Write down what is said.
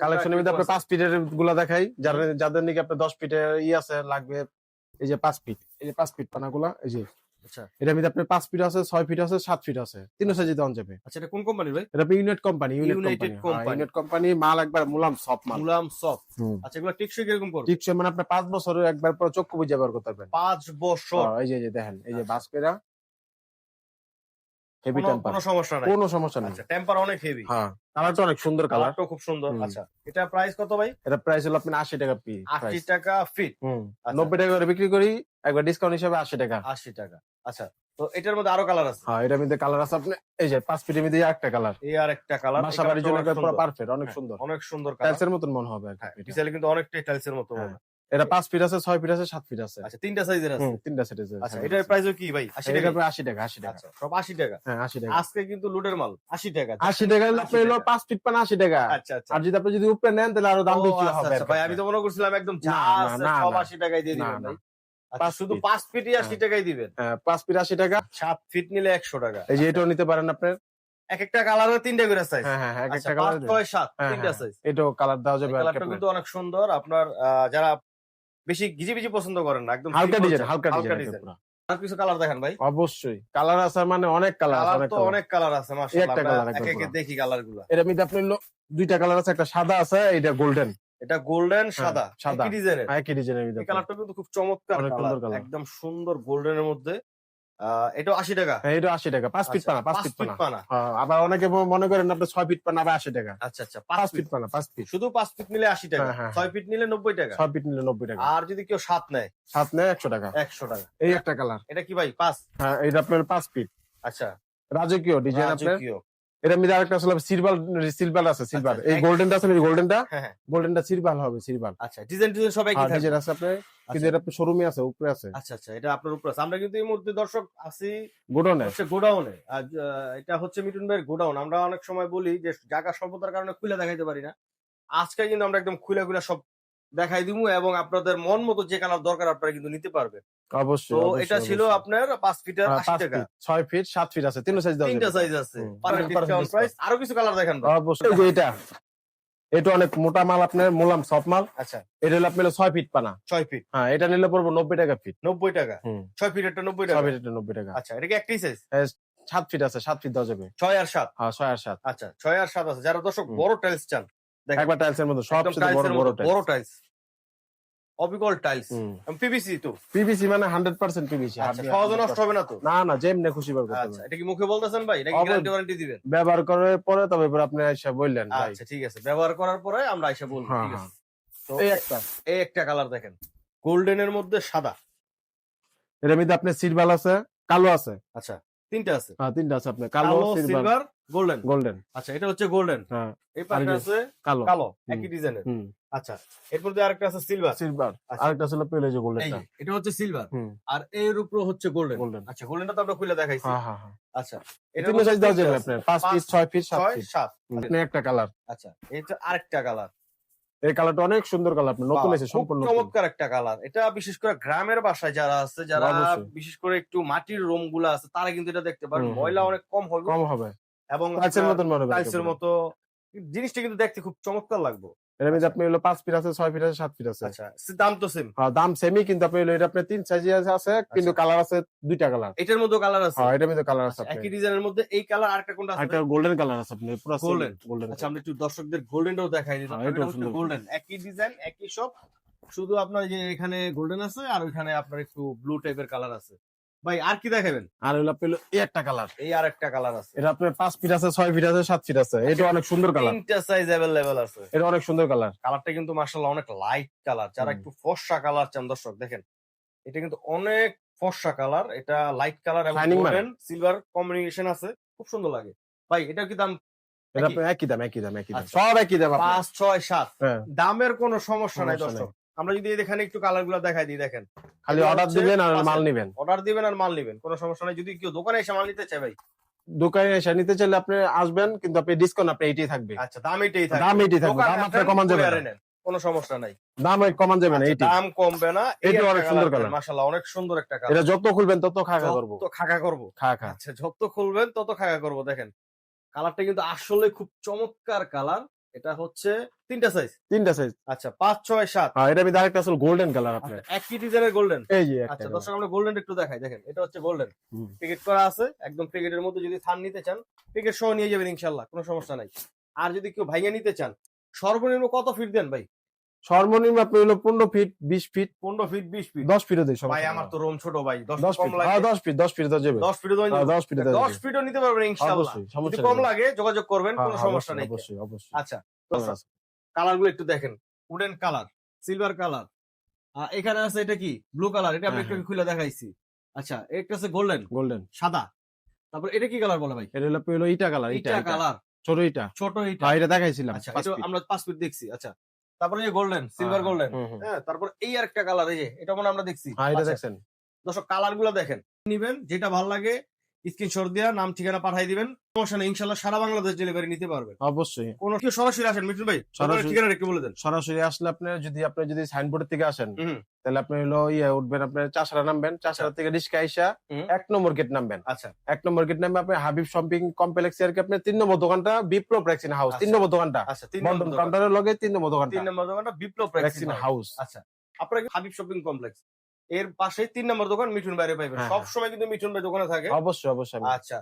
কালেকশনের মধ্যে আপনি 5 ফিটের গুলা দেখাই, যাদের নাকি আপনার 10 ফিটের আছে লাগবে। এই যে 5 ফিট, এই যে 5 ফিট পানাগুলা, এই যে আচ্ছা এটার মধ্যে আপনার 5 ফিট আছে, 6 ফিট আছে, 7 ফিট আছে, তিনটা সাইজে দেওয়া যাবে। আচ্ছা, এটা কোন কোম্পানির ভাই? এটা United company, United company। United company মাল একবার মুলাম সফট মাল। মুলাম সফট। আচ্ছা, এগুলো টেকসই কিরকম করবে? টিকছে মানে আপনি 5 বছরের একবার পর চক্ষু বুঝে ব্যবহার করতে পারবেন। 5 বছর। এই যে দেখেন, এই যে আচ্ছা। বাসপেরা হেভি টেম্পার, কোনো সমস্যা নাই। কোনো সমস্যা নেই। আচ্ছা, টেম্পার অনেক হেভি। হ্যাঁ, কালারটা অনেক সুন্দর কালার। কালারটাও খুব সুন্দর। আচ্ছা, এটা প্রাইস কত ভাই? এটা প্রাইস হলো আপনার 80 টাকা পিস। 80 টাকা ফিট। 90 টাকা করে বিক্রি করি, একবার ডিসকাউন্ট হিসাবে 80 টাকা। 80 টাকা। আচ্ছা, তো এটার মধ্যে আরো কালার আছে? হ্যাঁ, এটার মধ্যে কালার আছে আপনি, এই যে 5 ফিটের মধ্যে একটা কালার, এই আর একটা কালার। বাসা বাড়ির জন্য পুরো পারফেক্ট, অনেক সুন্দর, অনেক সুন্দর কালার। টাইলসের মতন মনে হবে। ডিজাইন কিন্তু অনেকটাই টাইলসের মতো হ্যাঁ। মনে। এটা 5 ফিট আছে, 6 ফিট আছে, 7 ফিট আছে। আচ্ছা, তিনটা সাইজের আছে। তিনটা সেট আছে। আচ্ছা, এটার প্রাইসও কি ভাই? 80 এটা টাকা। প্রায় 80 টাকা, 80 টাকা। আচ্ছা, সব 80 টাকা। হ্যাঁ, 80 টাকা। আজকে কিন্তু লুডের মাল 80 টাকা। 80 টাকা হলো 5 ফিট পানা 80 টাকা। আচ্ছা আচ্ছা। আর যদি আপনি যদি উপরে নেন তাহলে আরো দাম ও, বেশি আচ্ছা, হবে। আচ্ছা, ভাই আমি তো মনে করছিলাম একদম যা না, আছে না, সব না। 80 টাকায় দিয়ে দিবেন না, ভাই। না। আচ্ছা, 5 শুধু ফিট। 5 ফিটই 80 টাকায় দিবেন। হ্যাঁ, 5 ফিট 80 টাকা। 7 ফিট নিলে 100 টাকা। এই যে এটাও নিতে পারেন আপনার। এক একটা কালারে তিনটা করে সাইজ। হ্যাঁ, হ্যাঁ, এক আচ্ছা, একটা কালার। 5 6 7 তিনটা সাইজ। এটাও কালার দেওয়া যাবে। কালারটা কিন্তু অনেক সুন্দর। আপনার যারা বেশি ঘিজিবিজি পছন্দ করেন না, একদম হালকা simple ডিজাইন, চান, হালকা ডিজাইন। ডিজাইন। আর কিছু কালার দেখেন ভাই। অবশ্যই কালার আছে, মানে অনেক কালার আছে, কালার অনেক তো কালার। অনেক কালার আছে মাশাআল্লাহ। একটা কালার, আমরা একটা একে একে পুরো। দেখি কালারগুলো। এর মধ্যে আপনি দুইটা কালার আছে, একটা সাদা আছে, এটা গোল্ডেন। এটা গোল্ডেন সাদা, সাদা। একই ডিজাইনের। একই ডিজাইনের এই মধ্যে কালারটা কিন্তু খুব চমৎকার অনেক কালার, সুন্দর কালার। একদম সুন্দর গোল্ডেনের মধ্যে। এটাও 80 টাকা। হ্যাঁ, এটা 80 টাকা। 5 ফিট আচ্ছা, পানা, 5 5 ফিট ফিট পানা। পানা। হ্যাঁ, আবার অনেকে মনে করেন আপনি 6 ফিট পানা আবার 80 টাকা। আচ্ছা আচ্ছা, 5 5 ফিট ফিট। পানা, 5 ফিট। শুধু 5 ফিট নিলে 80 টাকা, হ্যাঁ, হ্যাঁ, 6 ফিট নিলে 90 টাকা। 6 ফিট নিলে 90 টাকা। আর যদি কেউ 7 নেয়, 7 নেয় 100 টাকা। 100 টাকা। এই একটা কালার। এটা কি ভাই 5? হ্যাঁ, এটা আপনার 5 ফিট। আচ্ছা, রাজকীয় ডিজাইন আপনার। রাজকীয়। এটার মধ্যে আরেকটা আসলে সিলভার আছে, সিলভার। আচ্ছা, এই গোল্ডেনটা আছে, এই গোল্ডেনটা, হ্যাঁ হ্যাঁ। গোল্ডেনটা সিলভার হবে, সিলভার। আচ্ছা, ডিজাইন সবাই কি থাকবে? ডিজাইন আছে আপনার, কিন্তু এটা আপনার শোরুমে আছে, উপরে আছে, আচ্ছা আচ্ছা, এটা আপনার উপর আছে। আমরা কিন্তু এই মুহূর্তে দর্শক আছি গোডাউনে। হচ্ছে গোডাউনে। আর এটা হচ্ছে মিঠুন ভাইয়ের গোডাউন। আমরা অনেক সময় বলি যে জায়গা স্বল্পতার কারণে খুলে দেখাইতে পারি না। আজকে কিন্তু আমরা একদম খুলে খুলে সব দেখাই দিবো, এবং আপনাদের মন মতো যে কালার দরকার আপনারা কিন্তু নিতে পারবেন। অবশ্যই। তো অবশ্যই, এটা ছিল অবশ্যই। আপনার 5 ফিটের 80 5 টাকা। ফিট, 6 ফিট, 7 ফিট আছে, তিনটা সাইজ দেওয়া তিনটা যাবে। সাইজ আছে। হুম। Discount price. আরো কিছু কালার দেখেন ভাই। অবশ্যই। এই যে এটা অনেক মোটা মাল, আপনার মোলাম সফট মাল। আচ্ছা, এটা হলো আপনার 6 ফিট পানা। 6 ফিট হ্যাঁ, এটা নিলে পড়বো 90 টাকা ফিট। 90 টাকা। 6 ফিট এটা 90 6 টাকা। ফিট এটা 90 টাকা। আচ্ছা, এটা কি একটাই সাইজ? 7 ফিট আছে, 7 ফিট দেওয়া যাবে। 6 আর 7। হ্যাঁ, 6 আর 7। আচ্ছা, 6 আর 7 আছে। যারা দর্শক বড় টাইলস চান, দেখেন একবার টাইলসের মধ্যে একদম সবচেয়ে বড় টাইলসের বড় মতো টাইলস। বড় টাইলস, অবিকল টাইলস, পিভিসি তো। পিভিসি মানে 100% পিভিসি। আচ্ছা, সহজে নষ্ট হবে না তো? না, না, যেমনি খুশি ব্যবহার করতে আচ্ছা, পারবেন। এটা কি মুখে বলতেছেন ভাই নাকি গ্যারান্টি ওয়ারেন্টি দিবেন? ব্যবহার করার পরে তবে এবার আপনি এসে বললেন ভাই। আচ্ছা, ঠিক আছে, ব্যবহার করার পরে আমরা এসে বলবো। হ্যাঁ, ঠিক হ্যাঁ। আছে। তো এই একটা এই একটা কালার দেখেন, গোল্ডেনের মধ্যে সাদা। এর মধ্যে আপনার সিলভার আছে, কালো আছে। আচ্ছা, তিনটা আছে। হ্যাঁ, তিনটা আছে আপনার, কালো, কালো, সিলভার, সিলভার, গোল্ডেন। গোল্ডেন। আচ্ছা, এটা হচ্ছে গোল্ডেন। হ্যাঁ, এই পাশে আছে কালো। কালো, একই ডিজাইনের। আচ্ছা, এরপর দিয়ে আরেকটা আছে সিলভার। সিলভার। আচ্ছা। আরেকটা ছিল পেলে যে এই গোল্ডেনটা। যে, এটা হচ্ছে সিলভার, হুম। আর এর উপর হচ্ছে গোল্ডেন। গোল্ডেন। আচ্ছা, গোল্ডেনটা তো আমরা খুলে দেখাইছি। হ্যাঁ, হ্যাঁ, হ্যাঁ। আচ্ছা, এটা তিনটা সাইজ দেওয়া যাবে আপনার, 5 ফিট, 6 ফিট, 7 6 ফিট। 7। আপনি একটা কালার। আচ্ছা, এটা আরেকটা কালার। এই কালারটা অনেক সুন্দর কালার, আপনার নতুন এসে খুব সম্পূর্ণ নতুন। চমৎকার একটা কালার। এটা বিশেষ করে গ্রামের বাসায় যারা আছে, যারা অবশ্যই। বিশেষ করে একটু মাটির রুম গুলা আছে, তারা কিন্তু এটা দেখতে পারেন। ময়লা অনেক কম হবে, কম হবে, এবং টাইলসের মতন মনে হবে। টাইলসের মতো জিনিসটা কিন্তু দেখতে খুব চমৎকার লাগবে। এর মধ্যে আপনি হলো 5 ফিট আছে, 6 ফিট আছে, 7 ফিট আছে। আচ্ছা, দাম তো সেম। হ্যাঁ, দাম সেমই, কিন্তু আপনি হলো এটা আপনার 3 সাইজে আছে, কিন্তু কালার আছে দুইটা কালার। এটার মধ্যে কালার আছে। হ্যাঁ, এটার মধ্যে কালার আছে আপনার। একই ডিজাইনের মধ্যে এই কালার, আরেকটা কোনটা আছে? একটা গোল্ডেন কালার আছে আপনার, পুরো গোল্ডেন। গোল্ডেন। আচ্ছা, আমরা একটু দর্শকদের গোল্ডেনটাও দেখাই দিই। হ্যাঁ, এটাও সুন্দর। গোল্ডেন, একই ডিজাইন, একই সব, শুধু আপনার যে এখানে গোল্ডেন আছে, আর ওইখানে আপনার একটু ব্লু টাইপের কালার আছে। ভাই আর কি দেখাবেন? আর হলো পেলো এই একটা কালার। এই আরেকটা কালার আছে। এটা আপনার 5 ফিট আছে, 6 ফিট আছে, 7 ফিট আছে। এটা অনেক সুন্দর কালার। তিনটা সাইজ अवेलेबल আছে। এটা অনেক সুন্দর কালার। কালারটা কিন্তু মাশাআল্লাহ অনেক লাইট কালার। যারা একটু ফর্সা কালার চান, দর্শক দেখেন, এটা কিন্তু অনেক ফর্সা কালার। এটা লাইট কালার এবং Shining গোল্ডেন সিলভার কম্বিনেশন আছে, খুব সুন্দর লাগে। ভাই এটার কি দাম? এটা আপনার একই দাম, একই দাম, একই দাম। আচ্ছা। সব একই দাম আপনার। 5 6 7। হ্যাঁ, দামের কোনো সমস্যা নাই সমস্যা দর্শক। আমরা যদি এখানে একটু কালার গুলো দেখাই দিই, দেখেন, খালি এগুলো অর্ডার হচ্ছে দিবেন আর 5 মাল নিবেন। অর্ডার দিবেন আর মাল নিবেন, কোনো সমস্যা নাই। যদি কেউ দোকানে এসে মাল নিতে চায় ভাই, দোকানে এসে নিতে চাইলে আপনি আসবেন, কিন্তু আপনি ডিসকাউন্ট আপনি এইটাই থাকবে। আচ্ছা, দাম এটাই থাকবে। দাম এইটাই থাকবে, দোকানে দাম আপনার আসেন, কমান যাবে কুরিয়ারে না। নেন, কোনো সমস্যা নাই। দাম কমান যাবে না, আচ্ছা, এইটাই। দাম কমবে না। এটা অনেক সুন্দর কালার। মাশাআল্লাহ অনেক সুন্দর একটা কালার। এটা যত খুলবেন তত খাকা করব। যত খাকা করব। খাকা। আচ্ছা, যত খুলবেন তত খাকা করব। দেখেন, কালারটা কিন্তু আসলে খুব চমৎকার কালার। এটা হচ্ছে তিনটা সাইজ। তিনটা সাইজ। আচ্ছা 5, 6, 7। এটা আমি আরেকটা আসলে গোল্ডেন কালার আপনার। একই ডিজাইনের গোল্ডেন। এই যে একটা আচ্ছা কালার। দর্শক আমরা গোল্ডেন একটু দেখাই, দেখেন এটা হচ্ছে গোল্ডেন। হুম। পিকেট করা আছে, একদম পিকেটের মধ্যে যদি থান নিতে চান পিকেট সহ নিয়ে যাবেন ইনশাআল্লাহ, কোনো সমস্যা নাই। আর যদি কেউ ভাইয়া নিতে চান সর্বনিম্ন কত ফিট দেন ভাই? সর্বনিম্ন আপনি হলো 15 ফিট, 20 ফিট, 15 ফিট, 20 ফিট। 10 ফিটও দেই ভাই আমার তো রোম ছোট ভাই, 10 10 কম ফিট। লাগে। হ্যাঁ 10 ফিট, 10 ফিট তো যাবে। 10 ফিটও দেন। 10 ফিট দেওয়া 10 যাবে। ফিটও নিতে পারবেন ইনশাআল্লাহ। অবশ্যই, যদি সমস্যা কম নেই। লাগে যোগাযোগ করবেন, কোনো হ্যাঁ, সমস্যা নেই। অবশ্যই, অবশ্যই। আচ্ছা কালার গুলো একটু দেখেন, উডেন কালার, সিলভার কালার, এখানে আছে এটা কি ব্লু কালার, এটা আমি হ্যাঁ, একটু খুলে দেখাইছি। আচ্ছা একটা আছে গোল্ডেন, গোল্ডেন। সাদা। তারপর এটা কি কালার বলে ভাই? এটা হলো ইটা কালার, ইটা কালার, ছোট ইটা। ছোট ইটা। হ্যাঁ, এটা দেখাইছিলাম। আচ্ছা 5 এটা ফিট। আমরা 5 ফিট দেখছি। আচ্ছা তারপরে এই গোল্ডেন, সিলভার গোল্ডেন। হুম, হুম। হ্যাঁ তারপর এই আরেকটা কালার, এই যে এটা মনে হয় আমরা দেখছি। হ্যাঁ, এটা আচ্ছা, দেখছেন। দর্শক কালার গুলো দেখেন, নিবেন যেটা ভালো লাগে স্ক্রিনশট দিয়া নাম ঠিকানা পাঠাই দিবেন, সমস্যা নেই ইনশাআল্লাহ সারা বাংলাদেশ ডেলিভারি নিতে পারবেন। অবশ্যই। কোন কেউ সরাসরি আসেন মিঠুন ভাই, সরাসরি- ঠিকানা একটু বলে দেন। সরাসরি আসলে আপনি যদি সাইনবোর্ডের থেকে আসেন হুম, তাহলে আপনি হলো উঠবেন, আপনার চাষারা নামবেন, চাষারা থেকে রিস্কা আইসা হুম। 1 নম্বর গেট নামবেন। আচ্ছা 1 নম্বর গেট নামবে আপনি হাবিব শপিং কমপ্লেক্স এর কি আপনি 3 নম্বর দোকানটা বিপ্লব ভ্যাকসিন হাউস, 3 আচ্ছা। নম্বর দোকানটা আচ্ছা 3 বন্টন নম্বর দোকান, কাউন্টারের লগে 3 নম্বর দোকানটা 3 নম্বর দোকানটা বিপ্লব ভ্যাকসিন হাউস। আচ্ছা আপনারা হাবিব শপিং কমপ্লেক্স এর পাশে 3 নম্বর দোকান মিঠুন ভাইরে পাইবেন। হ্যাঁ, সব সময় কিন্তু মিঠুন ভাই দোকানে থাকে। অবশ্যই, অবশ্যই। আচ্ছা